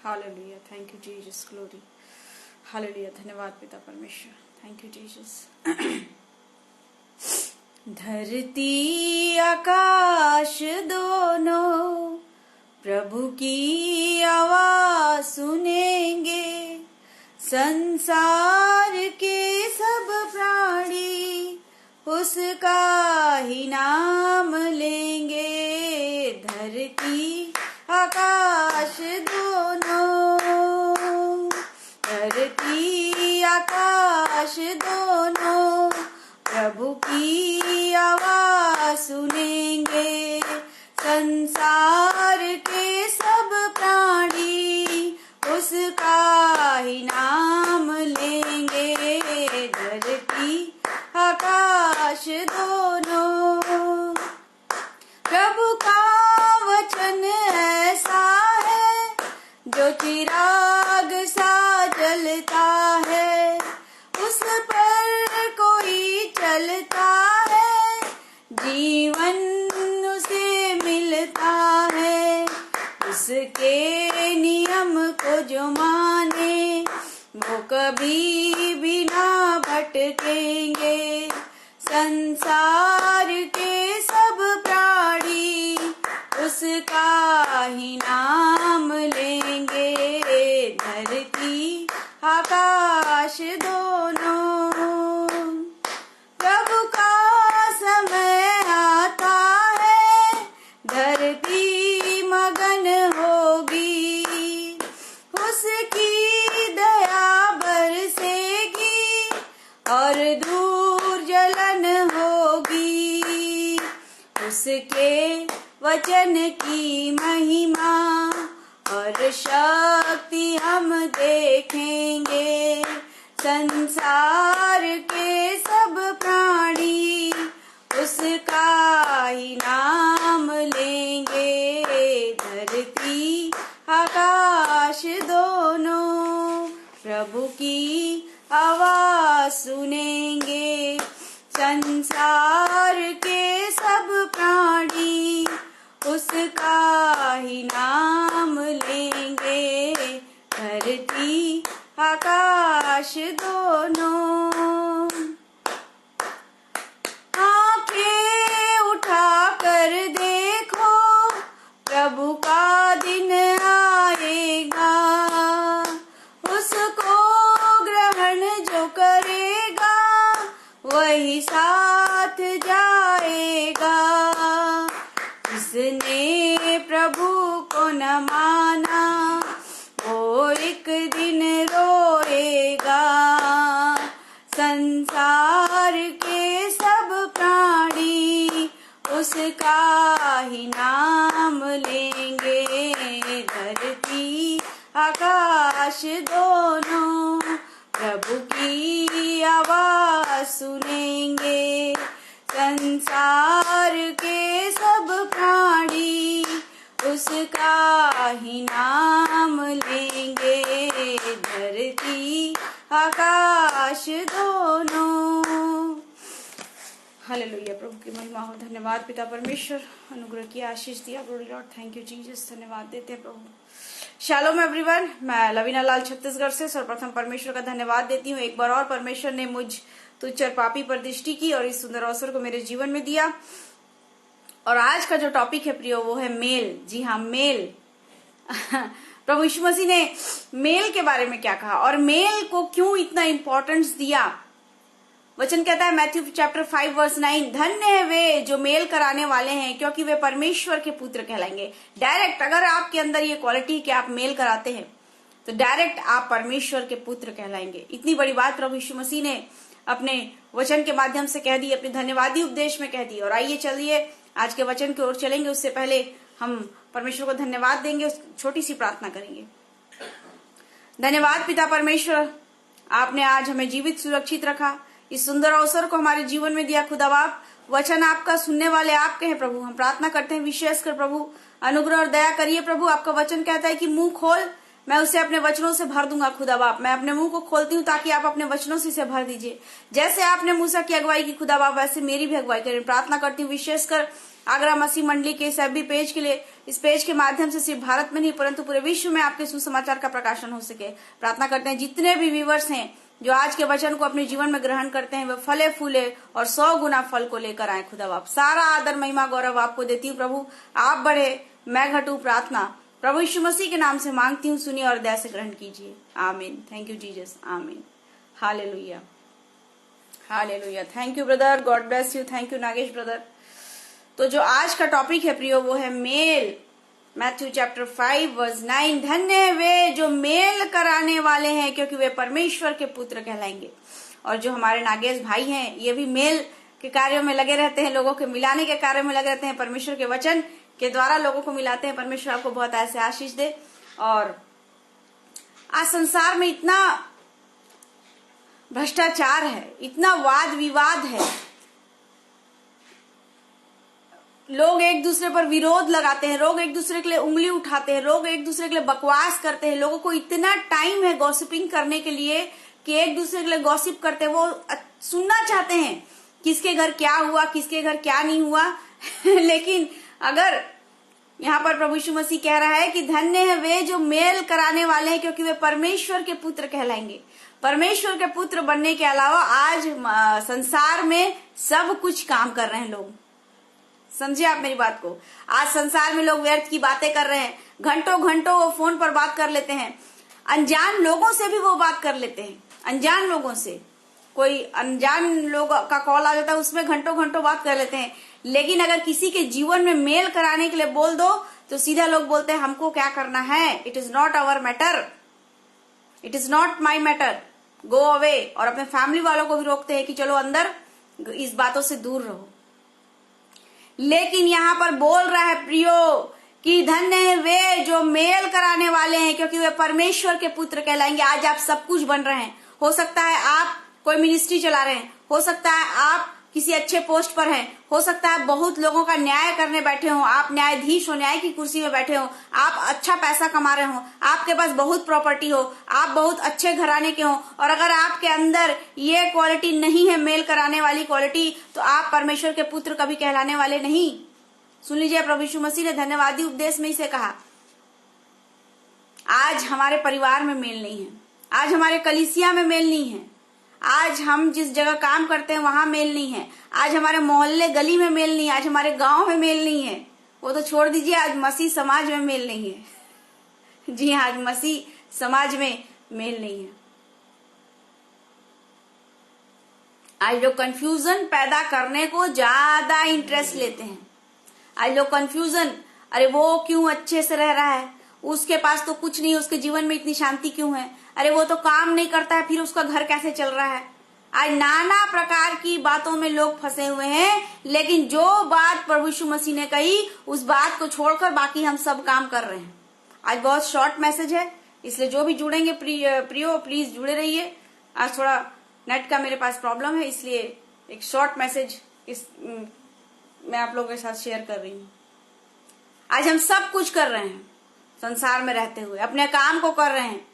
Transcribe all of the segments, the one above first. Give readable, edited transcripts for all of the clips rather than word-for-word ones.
Hallelujah, thank you Jesus, glory. Hallelujah, धन्यवाद पिता परमेश्वर, थैंक यू जीसस। धरती आकाश दोनों प्रभु की आवाज सुनेंगे, संसार के सब प्राणी उसका ही नाम लेंगे। धरती आकाश दोनों, धरती आकाश दोनों प्रभु की आवाज सुनेंगे, संसार के सब प्राणी उसका ही नाम लेंगे। धरती आकाश दोनों, प्रभु का वचन ऐसा है जो चिराग सा जलता है, उस पर कोई चलता है, जीवन उसे मिलता है। उसके नियम को जो माने वो कभी भी ना भटकेंगे। संसार के सब प्राणी उसका ही नाम लेंगे। धरती आकाश दोनों, प्रभु का समय आता है, धरती मगन होगी, उसकी दया बरसेगी और दूर जलन होगी। उसके वचन की महिमा और शक्ति हम देखेंगे। संसार के सब प्राणी उसका ही नाम लेंगे। धरती आकाश दोनों प्रभु की आवाज सुनेंगे, संसार के सब प्राणी उसका ही नाम लेंगे। धरती आकाश दोनों, आंखें उठा कर देखो, प्रभु का दिन आएगा, उसको ग्रहण जो करेगा वही साथ जाएगा। जिसने प्रभु को न माना वो एक दिन रोएगा। संसार के सब प्राणी उसका ही नाम लेंगे। धरती आकाश दोनों प्रभु की आवाज सुनेंगे, संसार के सब प्राणी उसका ही नाम लेंगे। धरती आकाश दोनों। हालेलुया, प्रभु की महिमा हो। धन्यवाद पिता परमेश्वर, अनुग्रह की आशीष दिया। Glory Lord, thank you Jesus, धन्यवाद देते हैं प्रभु। शालोम एवरीवन, मैं लवीना लाल छत्तीसगढ़ से सर्वप्रथम परमेश्वर का धन्यवाद देती हूँ। एक बार और परमेश्वर ने मुझ तुच्छ और पापी पर दृष्टि की और इस सुंदर अवसर को मेरे जीवन में दिया। और आज का जो टॉपिक है प्रियो वो है मेल। जी हाँ, मेल। प्रभु यीशु मसीह ने मेल के बारे में क्या कहा और मेल को क्यों इतना इंपॉर्टेंस दिया। वचन कहता है मैथ्यू चैप्टर 5 वर्स 9, धन्य है वे जो मेल कराने वाले हैं क्योंकि वे परमेश्वर के पुत्र कहलाएंगे। डायरेक्ट अगर आपके अंदर ये क्वालिटी कि आप मेल कराते हैं तो डायरेक्ट आप परमेश्वर के पुत्र कहलाएंगे। इतनी बड़ी बात प्रभु यीशु मसीह ने अपने वचन के माध्यम से कह दी, अपने धन्यवादी उपदेश में कह दी। और आइए चलिए आज के वचन की ओर चलेंगे। उससे पहले हम परमेश्वर को धन्यवाद देंगे, छोटी सी प्रार्थना करेंगे। धन्यवाद पिता परमेश्वर, आपने आज हमें जीवित सुरक्षित रखा, इस सुंदर अवसर को हमारे जीवन में दिया। खुदा बाप, वचन आपका सुनने वाले आपके हैं प्रभु। हम प्रार्थना करते हैं विशेषकर प्रभु अनुग्रह और दया करिए प्रभु। आपका वचन कहता है कि मुंह खोल, मैं उसे अपने वचनों से भर दूंगा। खुदा बाप, मैं अपने मुंह को खोलती हूँ ताकि आप अपने वचनों से इसे भर दीजिए। जैसे आपने मूसा की अगुवाई की खुदा बाप, वैसे मेरी भी अगुवाई करें। प्रार्थना करती हूँ विशेषकर आगरा मसीह मंडली के इस FB पेज के लिए, इस पेज के माध्यम से सिर्फ भारत में नहीं परंतु पूरे विश्व में आपके सुसमाचार का प्रकाशन हो सके। प्रार्थना करते हैं जितने भी व्यूवर्स हैं जो आज के वचन को अपने जीवन में ग्रहण करते हैं वे फले फूले और 100 गुना फल को लेकर आए। खुदा बाप सारा आदर महिमा गौरव आपको देती हूँ प्रभु, आप बढ़े मैं घटू। प्रार्थना प्रभु यीशु मसीह के नाम से मांगती हूँ, सुनिए और दया से ग्रहण कीजिए। आमीन। Thank you Jesus. आमीन। Hallelujah, hallelujah. Thank you brother, God bless you. Thank you Nagesh brother. तो जो आज का टॉपिक है प्रियो वो है मेल। मैथ्यू चैप्टर 5 वर्स 9, धन्य है वे जो मेल कराने वाले हैं क्योंकि वे परमेश्वर के पुत्र कहलाएंगे। और जो हमारे नागेश भाई हैं ये भी मेल के कार्यों में लगे रहते हैं, लोगों के मिलाने के कार्य में लगे रहते हैं, परमेश्वर के वचन के द्वारा लोगों को मिलाते हैं। परमेश्वर आपको बहुत ऐसे आशीष दे। और आज संसार में इतना भ्रष्टाचार है, इतना वाद विवाद है, लोग एक दूसरे पर विरोध लगाते हैं, लोग एक दूसरे के लिए उंगली उठाते हैं, लोग एक दूसरे के लिए बकवास करते हैं। लोगों को इतना टाइम है गॉसिपिंग करने के लिए कि एक दूसरे के लिए गॉसिप करते हैं। वो सुनना चाहते हैं किसके घर क्या हुआ, किसके घर क्या नहीं हुआ। लेकिन अगर यहाँ पर प्रभु यीशु मसीह कह रहा है कि धन्य है वे जो मेल कराने वाले हैं क्योंकि वे परमेश्वर के पुत्र कहलाएंगे। परमेश्वर के पुत्र बनने के अलावा आज संसार में सब कुछ काम कर रहे हैं लोग। समझे आप मेरी बात को? आज संसार में लोग व्यर्थ की बातें कर रहे हैं, घंटों घंटों वो फोन पर बात कर लेते हैं, अनजान लोगों से भी वो बात कर लेते हैं। अनजान लोगों से कोई अनजान लोग का कॉल आ जाता है, उसमें घंटों घंटों बात कर लेते हैं। लेकिन अगर किसी के जीवन में मेल कराने के लिए बोल दो तो सीधा लोग बोलते हैं हमको क्या करना है, it is not our matter, it is not my matter, go away. और अपने फैमिली वालों को भी रोकते हैं कि चलो अंदर, इस बातों से दूर रहो। लेकिन यहाँ पर बोल रहा है प्रियो कि धन्य है वे जो मेल कराने वाले हैं क्योंकि वे परमेश्वर के पुत्र कहलाएंगे। आज आप सब कुछ बन रहे हैं। हो सकता है आप कोई मिनिस्ट्री चला रहे हैं, हो सकता है आप किसी अच्छे पोस्ट पर हैं, हो सकता है बहुत लोगों का न्याय करने बैठे हो, आप न्यायाधीश हो, न्याय की कुर्सी में बैठे हो, आप अच्छा पैसा कमा रहे हो, आपके पास बहुत प्रॉपर्टी हो, आप बहुत अच्छे घराने के हो। और अगर आपके अंदर ये क्वालिटी नहीं है, मेल कराने वाली क्वालिटी, तो आप परमेश्वर के पुत्र कभी कहलाने वाले नहीं। सुन लीजिए, प्रभु यीशु मसीह ने धन्यवादी उपदेश में इसे कहा, आज हमारे परिवार में मेल नहीं है, आज हमारे कलीसिया में मेल नहीं है, आज हम जिस जगह काम करते हैं वहां मेल नहीं है, आज हमारे मोहल्ले गली में मेल नहीं है, आज हमारे गांव में मेल नहीं है। वो तो छोड़ दीजिए, आज मसीह समाज में मेल नहीं है। जी हाँ, आज मसीह समाज में मेल नहीं है। आज लोग कंफ्यूजन पैदा करने को ज्यादा इंटरेस्ट लेते हैं। आज लोग कंफ्यूजन, अरे वो क्यों अच्छे से रह रहा है, उसके पास तो कुछ नहीं, उसके जीवन में इतनी शांति क्यों है, अरे वो तो काम नहीं करता है फिर उसका घर कैसे चल रहा है। आज नाना प्रकार की बातों में लोग फंसे हुए हैं। लेकिन जो बात प्रभु यीशु मसीह ने कही उस बात को छोड़कर बाकी हम सब काम कर रहे हैं। आज बहुत शॉर्ट मैसेज है, इसलिए जो भी जुड़ेंगे प्रियो प्लीज जुड़े रहिए। आज थोड़ा नेट का मेरे पास प्रॉब्लम है, इसलिए एक शॉर्ट मैसेज मैं आप लोगों के साथ शेयर कर रही हूँ। आज हम सब कुछ कर रहे हैं संसार में रहते हुए, अपने काम को कर रहे हैं।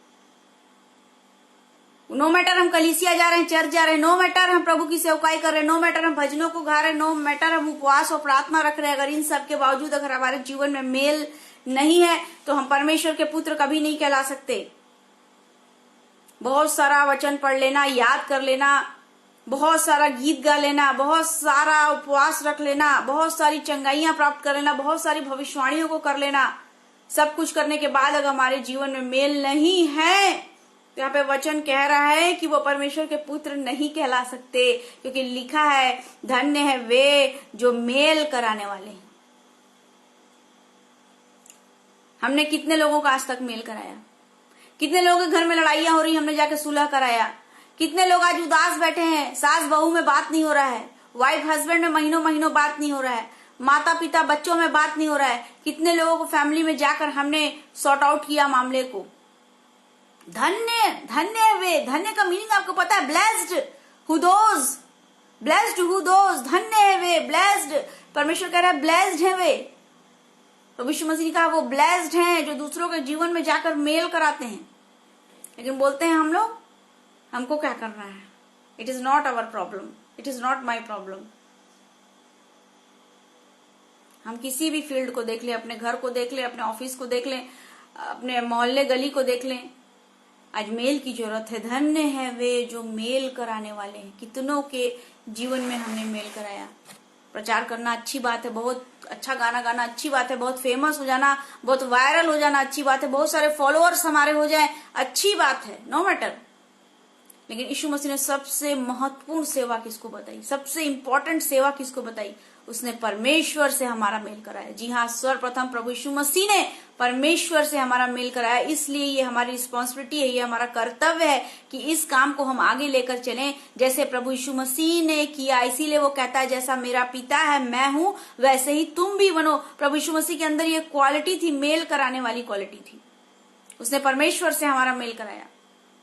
नो मैटर हम कलीसिया जा रहे हैं, चर्च जा रहे हैं, नो मैटर हम प्रभु की सेवकाई कर रहे हैं, नो मैटर हम भजनों को गा रहे हैं, नो मैटर हम उपवास और प्रार्थना रख रहे हैं। अगर इन सब के बावजूद अगर हमारे जीवन में मेल नहीं है तो हम परमेश्वर के पुत्र कभी नहीं कहला सकते। बहुत सारा वचन पढ़ लेना, याद कर लेना, बहुत सारा गीत गा लेना, बहुत सारा उपवास रख लेना, बहुत सारी चंगाइयां प्राप्त कर लेना, बहुत सारी भविष्यवाणियों को कर लेना, सब कुछ करने के बाद अगर हमारे जीवन में मेल नहीं है तो यहाँ पे वचन कह रहा है कि वो परमेश्वर के पुत्र नहीं कहला सकते, क्योंकि लिखा है धन्य है वे जो मेल कराने वाले हैं। हमने कितने लोगों का आज तक मेल कराया, कितने लोगों के घर में लड़ाइयां हो रही, हमने जाके सुलह कराया। कितने लोग आज उदास बैठे हैं, सास बहू में बात नहीं हो रहा है, वाइफ हस्बैंड में महीनों महीनों बात नहीं हो रहा है, माता पिता बच्चों में बात नहीं हो रहा है। कितने लोगों को फैमिली में जाकर हमने सॉर्ट आउट किया मामले को। धन्य धन्य वे, धन्य का मीनिंग आपको पता है, blessed who those, blessed who those, धन्य है वे, ब्लेस्ड। परमेश्वर कह रहा है ब्लेस्ड है वे। तो यीशु मसीह ने कहा वो ब्लेस्ड हैं जो दूसरों के जीवन में जाकर मेल कराते हैं। लेकिन बोलते हैं हम लोग हमको क्या करना है, it is not our problem, it is not my problem. हम किसी भी फील्ड को देख लें, अपने घर को देख लें, अपने ऑफिस को देख लें, अपने मोहल्ले गली को देख लें, आज मेल की जरूरत है। धन्य है वे जो मेल कराने वाले हैं। कितनों के जीवन में हमने मेल कराया। प्रचार करना अच्छी बात है, बहुत अच्छा गाना गाना अच्छी बात है, बहुत फेमस हो जाना, बहुत वायरल हो जाना अच्छी बात है, बहुत सारे फॉलोअर्स हमारे हो जाएं अच्छी बात है, नो मैटर। लेकिन यीशु मसीह ने सबसे महत्वपूर्ण सेवा किसको बताई, सबसे इंपॉर्टेंट सेवा किसको बताई? उसने परमेश्वर से हमारा मेल कराया। जी हाँ, सर्वप्रथम प्रभु यीशु मसीह ने परमेश्वर से हमारा मेल कराया। इसलिए ये हमारी रिस्पॉन्सिबिलिटी है, ये हमारा कर्तव्य है कि इस काम को हम आगे लेकर चलें जैसे प्रभु यीशु मसीह ने किया। इसीलिए वो कहता है जैसा मेरा पिता है मैं हूं वैसे ही तुम भी बनो। प्रभु यीशु मसीह के अंदर ये क्वालिटी थी, मेल कराने वाली क्वालिटी थी। उसने परमेश्वर से हमारा मेल कराया।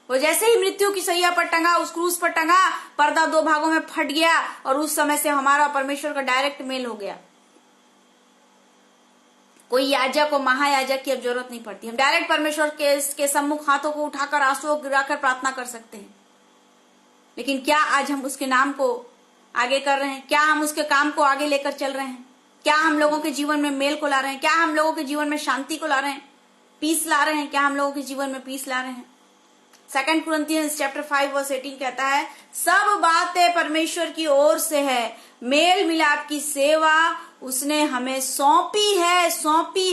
वो जैसे ही मृत्यु की सैया पर टंगा, उस क्रूस पर टंगा, पर्दा 2 भागों में फट गया और उस समय से हमारा परमेश्वर का डायरेक्ट मेल हो गया। कोई याजक को, महायाजक की अब जरूरत नहीं पड़ती। हम डायरेक्ट परमेश्वर के सम्मुख हाथों को उठाकर, आंसुओं को गिराकर प्रार्थना कर सकते हैं। लेकिन क्या आज हम उसके नाम को आगे कर रहे हैं? क्या हम उसके काम को आगे लेकर चल रहे हैं? क्या हम लोगों के जीवन में मेल को ला रहे हैं? क्या हम लोगों के जीवन में शांति को ला रहे हैं, पीस ला रहे हैं? क्या हम लोगों के जीवन में पीस ला रहे हैं? 2 कुरिन्थियंस चैप्टर 5 वर्स 18 कहता है सब बातें परमेश्वर की ओर से है, मेल मिलाप की सेवा उसने हमें सौंपी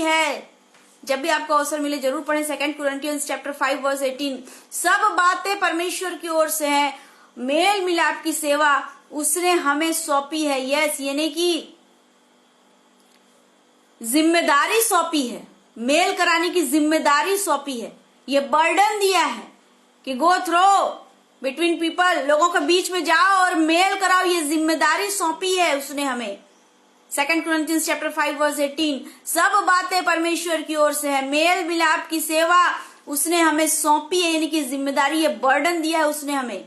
है। जब भी आपको अवसर मिले जरूर पढ़ें 2 कुरिन्थियंस चैप्टर 5 वर्स 18। सब बातें परमेश्वर की ओर से है, मेल मिलाप की सेवा उसने हमें सौंपी है। यस, यानी कि जिम्मेदारी सौंपी है, मेल कराने की जिम्मेदारी सौंपी है। ये बर्डन दिया है कि गो थ्रो बिटवीन पीपल, लोगों के बीच में जाओ और मेल कराओ। ये जिम्मेदारी सौंपी है उसने हमें। 2 कुरिन्थियंस चैप्टर 5 वर्स 18। सब बातें परमेश्वर की ओर से है, मेल मिलाप की सेवा उसने हमें सौंपी है, यानी कि जिम्मेदारी, ये बर्डन दिया है उसने हमें।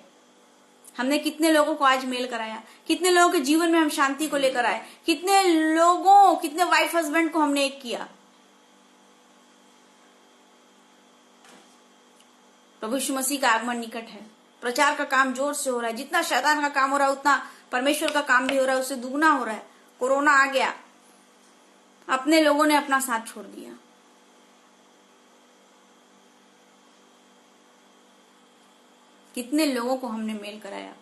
हमने कितने लोगों को आज मेल कराया? कितने लोगों के जीवन में हम शांति को लेकर आए? कितने वाइफ हस्बैंड को हमने एक किया? प्रभु यीशु मसीह का आगमन निकट है। प्रचार का काम जोर से हो रहा है। जितना शैतान का काम हो रहा है उतना परमेश्वर का काम भी हो रहा है, उससे दुगना हो रहा है। कोरोना आ गया, अपने लोगों ने अपना साथ छोड़ दिया। कितने लोगों को हमने मेल कराया,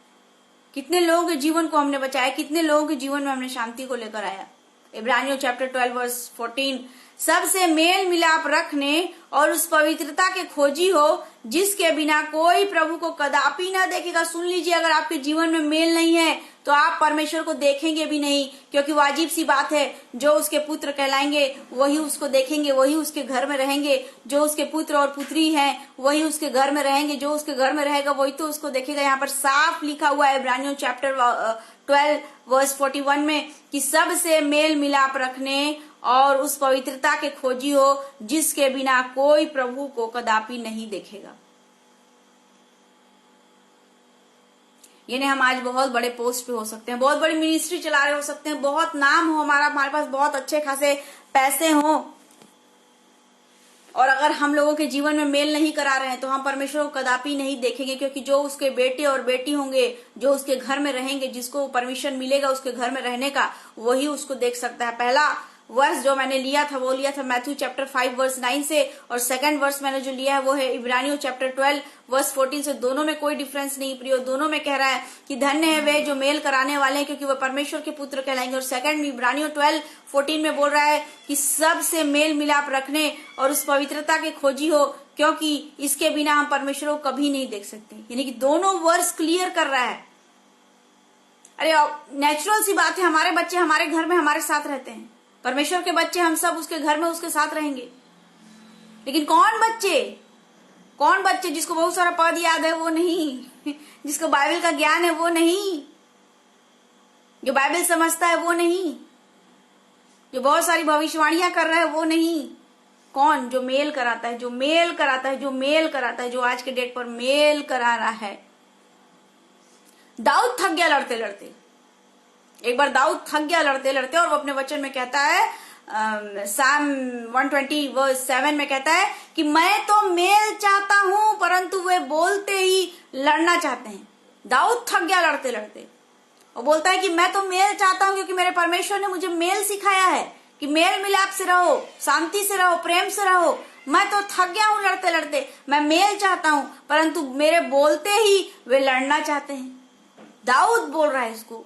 कितने लोगों के जीवन को हमने बचाया, कितने लोगों के जीवन में हमने शांति को लेकर आया। इब्रानियों चैप्टर 12 वर्स 14। सबसे मेल मिलाप रखने और उस पवित्रता के खोजी हो जिसके बिना कोई प्रभु को कदापि ना देखेगा। सुन लीजिए, अगर आपके जीवन में मेल नहीं है तो आप परमेश्वर को देखेंगे भी नहीं, क्योंकि वो अजीब सी बात है, जो उसके पुत्र कहलाएंगे वही उसको देखेंगे, वही उसके घर में रहेंगे। जो उसके पुत्र और पुत्री हैं वही उसके घर में रहेंगे, जो उसके घर में रहेगा वही तो उसको देखेगा। यहाँ पर साफ लिखा हुआ है इब्रानियों चैप्टर 12 वर्स 41 में कि सबसे मेल मिलाप रखने और उस पवित्रता के खोजी हो जिसके बिना कोई प्रभु को कदापि नहीं देखेगा। यानी हम आज बहुत बड़े पोस्ट पे हो सकते हैं, बहुत बड़ी मिनिस्ट्री चला रहे हो सकते हैं, बहुत नाम हो हमारे पास बहुत अच्छे खासे पैसे हो, और अगर हम लोगों के जीवन में मेल नहीं करा रहे हैं तो हम परमेश्वर को कदापि नहीं देखेंगे। क्योंकि जो उसके बेटे और बेटी होंगे, जो उसके घर में रहेंगे, जिसको परमिशन मिलेगा उसके घर में रहने का, वही उसको देख सकता है। पहला वर्स जो मैंने लिया था वो लिया था मैथ्यू चैप्टर 5 वर्स 9 से, और सेकंड वर्स मैंने जो लिया है वो है इब्रानियों चैप्टर 12 वर्स 14 से। दोनों में कोई डिफरेंस नहीं प्रियो, दोनों में कह रहा है कि धन्य है वे जो मेल कराने वाले हैं क्योंकि वो परमेश्वर के पुत्र कहलाएंगे। और सेकंड इब्रानियों 12:14 में बोल रहा है कि सबसे मेल मिलाप रखने और उस पवित्रता के खोजी हो क्योंकि इसके बिना हम परमेश्वर को कभी नहीं देख सकते। यानी कि दोनों वर्स क्लियर कर रहा है। अरे नेचुरल सी बात है, हमारे बच्चे हमारे घर में हमारे साथ रहते हैं, परमेश्वर के बच्चे हम सब उसके घर में उसके साथ रहेंगे। लेकिन कौन बच्चे जिसको बहुत सारा पद याद है वो नहीं, जिसको बाइबल का ज्ञान है वो नहीं, जो बाइबल समझता है वो नहीं, जो बहुत सारी भविष्यवाणियां कर रहा है वो नहीं। कौन? जो मेल कराता है, जो मेल कराता है, जो मेल कराता है, जो आज के डेट पर मेल करा रहा है। दाऊद थक गया लड़ते लड़ते। एक बार दाऊद थक गया लड़ते लड़ते और वो अपने वचन में कहता है, साम 120 वर्स 7 में कहता है कि मैं तो मेल चाहता हूं परंतु वे बोलते ही लड़ना चाहते हैं। दाऊद थक गया लड़ते लड़ते और बोलता है कि मैं तो मेल चाहता हूं क्योंकि मेरे परमेश्वर ने मुझे मेल सिखाया है कि मेल मिलाप से रहो, शांति से रहो, प्रेम से रहो। मैं तो थक गया हूं लड़ते लड़ते, मैं मेल चाहता हूं, परंतु मेरे बोलते ही वे लड़ना चाहते हैं। दाऊद बोल रहा है इसको,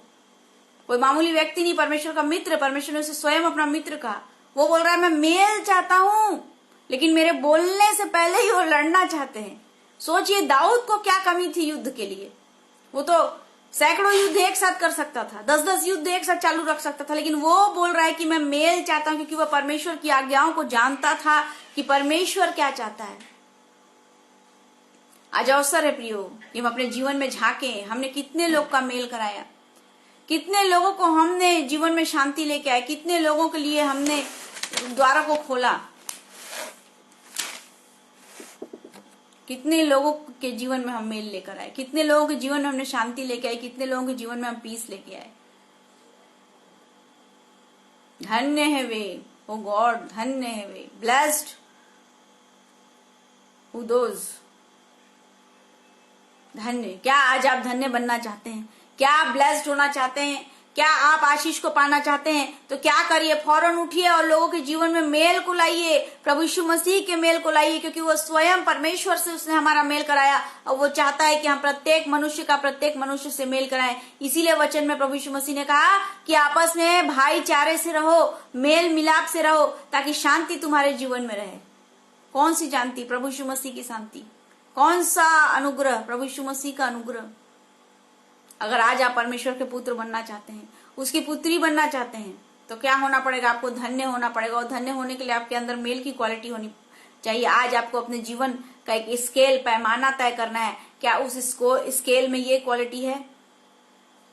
कोई मामूली व्यक्ति नहीं, परमेश्वर का मित्र, परमेश्वर ने उसे स्वयं अपना मित्र कहा। वो बोल रहा है मैं मेल चाहता हूं, लेकिन मेरे बोलने से पहले ही वो लड़ना चाहते हैं। सोचिए दाऊद को क्या कमी थी युद्ध के लिए। वो तो सैकड़ों युद्ध एक साथ कर सकता था, 10-10 युद्ध एक साथ चालू रख सकता था, लेकिन वो बोल रहा है कि मैं मेल चाहता हूं, क्योंकि वह परमेश्वर की आज्ञाओं को जानता था कि परमेश्वर क्या चाहता है। आज अवसर है प्रियो कि हम अपने जीवन में झांके, हमने कितने लोग का मेल कराया, कितने लोगों को हमने जीवन में शांति लेके आए, कितने लोगों के लिए हमने द्वारों को खोला, कितने लोगों के जीवन में हम मेल लेकर आए, कितने लोगों के जीवन में हमने शांति लेके आए, कितने लोगों के जीवन में हम पीस लेके आए। धन्य है वे, ओ गॉड, धन्य है वे, ब्लेस्ड हु दोज। धन्य, क्या आज आप धन्य बनना चाहते हैं? क्या आप ब्लेस्ड होना चाहते हैं? क्या आप आशीष को पाना चाहते हैं? तो क्या करिए, फौरन उठिए और लोगों के जीवन में मेल को लाइए, प्रभु यीशु मसीह के मेल को लाइए, क्योंकि वो स्वयं परमेश्वर से उसने हमारा मेल कराया और वो चाहता है कि हम प्रत्येक मनुष्य से मेल कराएं। इसीलिए वचन में प्रभु यीशु मसीह ने कहा कि आपस में भाईचारे से रहो, मेल मिलाप से रहो, ताकि शांति तुम्हारे जीवन में रहे। कौन सी शांति? प्रभु यीशु मसीह की शांति। कौन सा अनुग्रह? प्रभु यीशु मसीह का अनुग्रह। अगर आज आप परमेश्वर के पुत्र बनना चाहते हैं, उसकी पुत्री बनना चाहते हैं, तो क्या होना पड़ेगा? आपको धन्य होना पड़ेगा, और धन्य होने के लिए आपके अंदर मेल की क्वालिटी होनी चाहिए। आज आपको अपने जीवन का एक स्केल, पैमाना तय करना है। क्या उस स्केल में ये क्वालिटी है?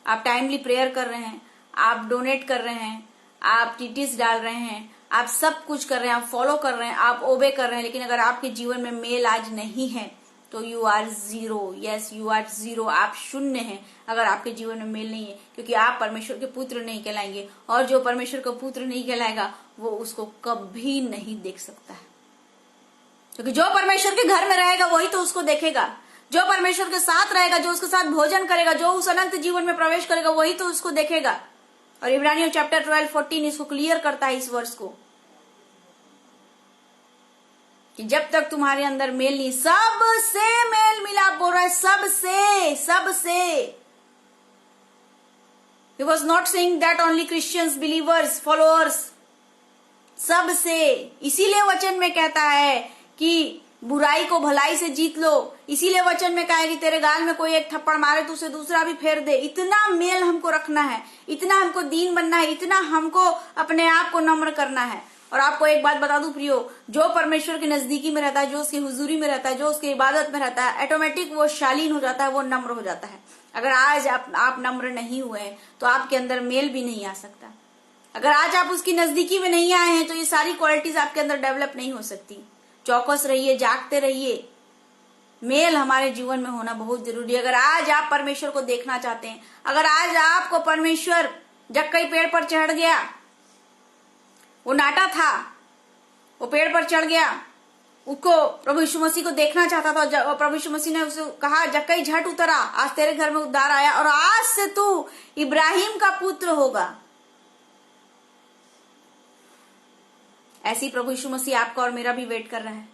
आप टाइमली प्रेयर कर रहे हैं, आप डोनेट कर रहे हैं, आप टीटीस डाल रहे हैं, आप सब कुछ कर रहे हैं, आप फॉलो कर रहे हैं, आप ओबे कर रहे हैं, लेकिन अगर आपके जीवन में मेल आज नहीं है तो you are zero. Yes, you are zero, आप शून्य हैं अगर आपके जीवन में मेल नहीं है, क्योंकि आप परमेश्वर के पुत्र नहीं कहलाएंगे, और जो परमेश्वर का पुत्र नहीं कहलाएगा वो उसको कभी नहीं देख सकता है। क्योंकि जो परमेश्वर के घर में रहेगा वही तो उसको देखेगा, जो परमेश्वर के साथ रहेगा, जो उसके साथ भोजन करेगा, जो उस अनंत जीवन में प्रवेश करेगा, वही तो उसको देखेगा। और इब्रानियों चैप्टर 12:14 इसको क्लियर करता है, इस वर्ष को, कि जब तक तुम्हारे अंदर मेल नहीं, सबसे मेल मिलाप बोल रहा है, सबसे। He was not saying that only Christians, believers, followers, सबसे। इसीलिए वचन में कहता है कि बुराई को भलाई से जीत लो। इसीलिए वचन में कहा है कि तेरे गाल में कोई एक थप्पड़ मारे तो उसे दूसरा भी फेर दे। इतना मेल हमको रखना है, इतना हमको दीन बनना है, इतना हमको अपने आप को नम्र करना है। और आपको एक बात बता दूं प्रियो, जो परमेश्वर के नजदीकी में रहता है, जो उसकी हुजूरी में रहता है, जो उसकी इबादत में रहता है, ऑटोमेटिक वो शालीन हो जाता है, वो नम्र हो जाता है। अगर आज आप नम्र नहीं हुए तो आपके अंदर मेल भी नहीं आ सकता। अगर आज आप उसकी नजदीकी में नहीं आए हैं तो ये सारी क्वालिटीज आपके अंदर डेवलप नहीं हो सकती। चौकस रहिए, जागते रहिए। मेल हमारे जीवन में होना बहुत जरूरी है। अगर आज आप परमेश्वर को देखना चाहते हैं, अगर आज आपको परमेश्वर जक्कई पेड़ पर चढ़ गया, वो नाटा था, वो पेड़ पर चढ़ गया, उसको प्रभु यीशु मसीह को देखना चाहता था, और प्रभु यीशु मसीह ने उसे कहा जक्कई झट उतरा, आज तेरे घर में उद्धार आया और आज से तू इब्राहिम का पुत्र होगा। ऐसी प्रभु यीशु मसीह आपका और मेरा भी वेट कर रहा है,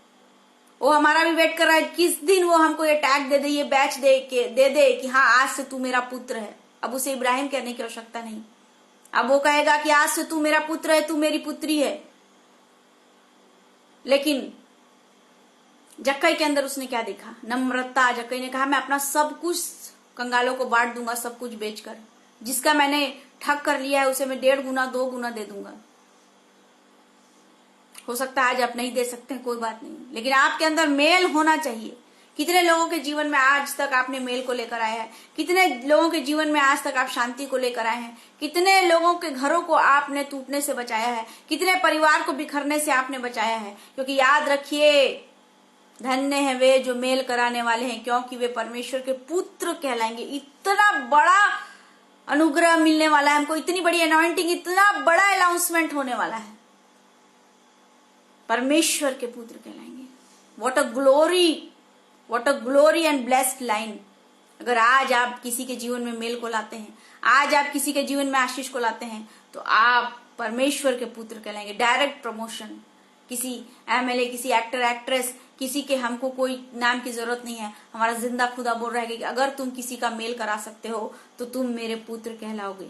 वो हमारा भी वेट कर रहा है। किस दिन वो हमको ये टैग दे दे, ये बैच दे दे कि हाँ आज से तू मेरा पुत्र है। अब उसे इब्राहिम कहने की आवश्यकता नहीं, अब वो कहेगा कि आज से तू मेरा पुत्र है, तू मेरी पुत्री है। लेकिन जक्कई के अंदर उसने क्या देखा? नम्रता। जक्कई ने कहा मैं अपना सब कुछ कंगालों को बांट दूंगा, सब कुछ बेचकर, जिसका मैंने ठग कर लिया है उसे मैं 1.5 गुना 2 गुना दे दूंगा। हो सकता है आज आप नहीं दे सकते, कोई बात नहीं, लेकिन आपके अंदर मेल होना चाहिए। कितने लोगों के जीवन में आज तक आपने मेल को लेकर आए हैं? कितने लोगों के जीवन में आज तक आप शांति को लेकर आए हैं? कितने लोगों के घरों को आपने टूटने से बचाया है? कितने परिवार को बिखरने से आपने बचाया है? क्योंकि याद रखिए, धन्य है वे जो मेल कराने वाले हैं, क्योंकि वे परमेश्वर के पुत्र कहलाएंगे। इतना बड़ा अनुग्रह मिलने वाला है हमको, इतनी बड़ी अनॉइंटिंग, इतना बड़ा अनाउंसमेंट होने वाला है। परमेश्वर के पुत्र कहलाएंगे। What a glory and blessed line. अगर आज आप किसी के जीवन में मेल को लाते हैं, आज आप किसी के जीवन में आशीष को लाते हैं, तो आप परमेश्वर के पुत्र कहलाएंगे। डायरेक्ट प्रमोशन, किसी एमएलए, किसी एक्टर एक्ट्रेस, किसी के हमको कोई नाम की जरूरत नहीं है। हमारा जिंदा खुदा बोल रहा है कि अगर तुम किसी का मेल करा सकते हो तो तुम मेरे पुत्र कहलाओगे।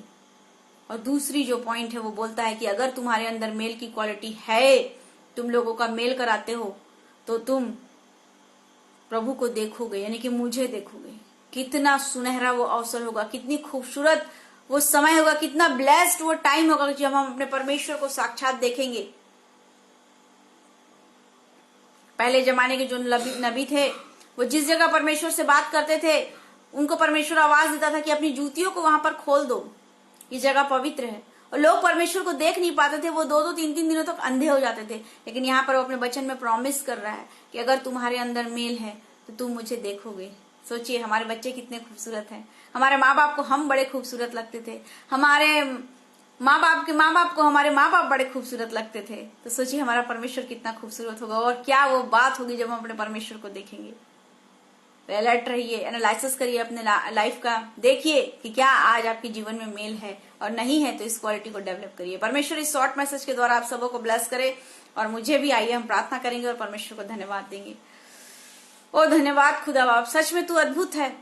और दूसरी जो पॉइंट है वो बोलता है कि अगर तुम्हारे अंदर मेल की क्वालिटी है, तुम लोगों का मेल कराते हो, तो तुम प्रभु को देखोगे, यानी कि मुझे देखोगे। कितना सुनहरा वो अवसर होगा, कितनी खूबसूरत वो समय होगा, कितना ब्लेस्ड वो टाइम होगा जब हम अपने परमेश्वर को साक्षात देखेंगे। पहले जमाने के जो नबी थे, वो जिस जगह परमेश्वर से बात करते थे, उनको परमेश्वर आवाज देता था कि अपनी जूतियों को वहां पर खोल दो, ये जगह पवित्र है। और लोग परमेश्वर को देख नहीं पाते थे, वो 2-2, 3-3 दिनों तक अंधे हो जाते थे। लेकिन यहाँ पर वो अपने वचन में प्रॉमिस कर रहा है कि अगर तुम्हारे अंदर मेल है तो तुम मुझे देखोगे। सोचिए, हमारे बच्चे कितने खूबसूरत हैं। हमारे माँ बाप को हम बड़े खूबसूरत लगते थे, हमारे माँ बाप को हमारे माँ बाप बड़े खूबसूरत लगते थे। तो सोचिए हमारा परमेश्वर कितना खूबसूरत होगा, और क्या वो बात होगी जब हम अपने परमेश्वर को देखेंगे। अलर्ट रहिए, एनालिसिस करिए अपने लाइफ का, देखिए कि क्या आज आपके जीवन में मेल है, और नहीं है तो इस क्वालिटी को डेवलप करिए। परमेश्वर इस शॉर्ट मैसेज के द्वारा आप सबों को ब्लेस करे, और मुझे भी। आइए हम प्रार्थना करेंगे और परमेश्वर को धन्यवाद देंगे। ओ धन्यवाद खुदा बाप, सच में तू अद्भुत है,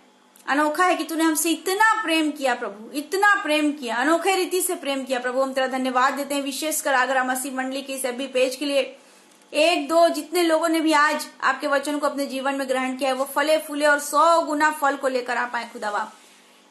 अनोखा है कि तूने हमसे इतना प्रेम किया प्रभु, इतना प्रेम किया, अनोखे रीति से प्रेम किया प्रभु। हम तेरा धन्यवाद देते हैं, विशेषकर आगरा मसीह मंडली की इस एफबी पेज के लिए। 1-2 जितने लोगों ने भी आज आपके वचन को अपने जीवन में ग्रहण किया है, वो फले फूले और 100 गुना फल को लेकर आ पाए खुदा बाप।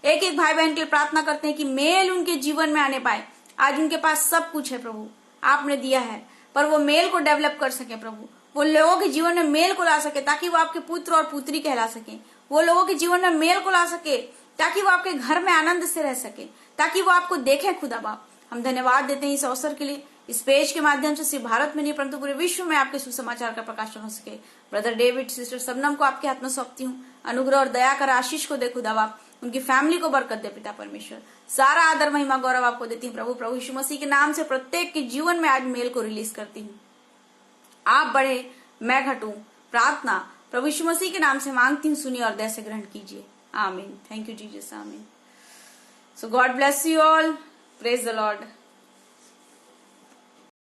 एक एक भाई बहन के लिए प्रार्थना करते हैं कि मेल उनके जीवन में आने पाए। आज उनके पास सब कुछ है प्रभु, आपने दिया है, पर वो मेल को डेवलप कर सके प्रभु। वो लोगों के जीवन में मेल को ला सके ताकि वो आपके पुत्र और पुत्री कहला सके। वो लोगों के जीवन में मेल को ला सके ताकि वो आपके घर में आनंद से रह सके, ताकि वो आपको देखें खुदा बाप। हम धन्यवाद देते हैं इस अवसर के लिए। इस पेज के माध्यम से सिर्फ भारत में नहीं परंतु पूरे विश्व में आपके सुसमाचार का प्रकाशन हो सके। ब्रदर डेविड, सिस्टर सबनम को आपके हाथ में सौंपती हूँ। अनुग्रह और दया कर आशीष को दे खुदा बाप, उनकी फैमिली को बरकत दे पिता परमेश्वर। सारा आदर महिमा गौरव आपको देती हूँ प्रभु। प्रभु यीशु मसीह के नाम से प्रत्येक के जीवन में आज मेल को रिलीज करती हूँ। आप बढ़े, मैं घटूं। प्रार्थना प्रभु यीशु मसीह के नाम से मांगती हूँ, सुनिए और दया से ग्रहण कीजिए। आमीन। थैंक यू जीसस, आमीन। So God bless you all. Praise the Lord.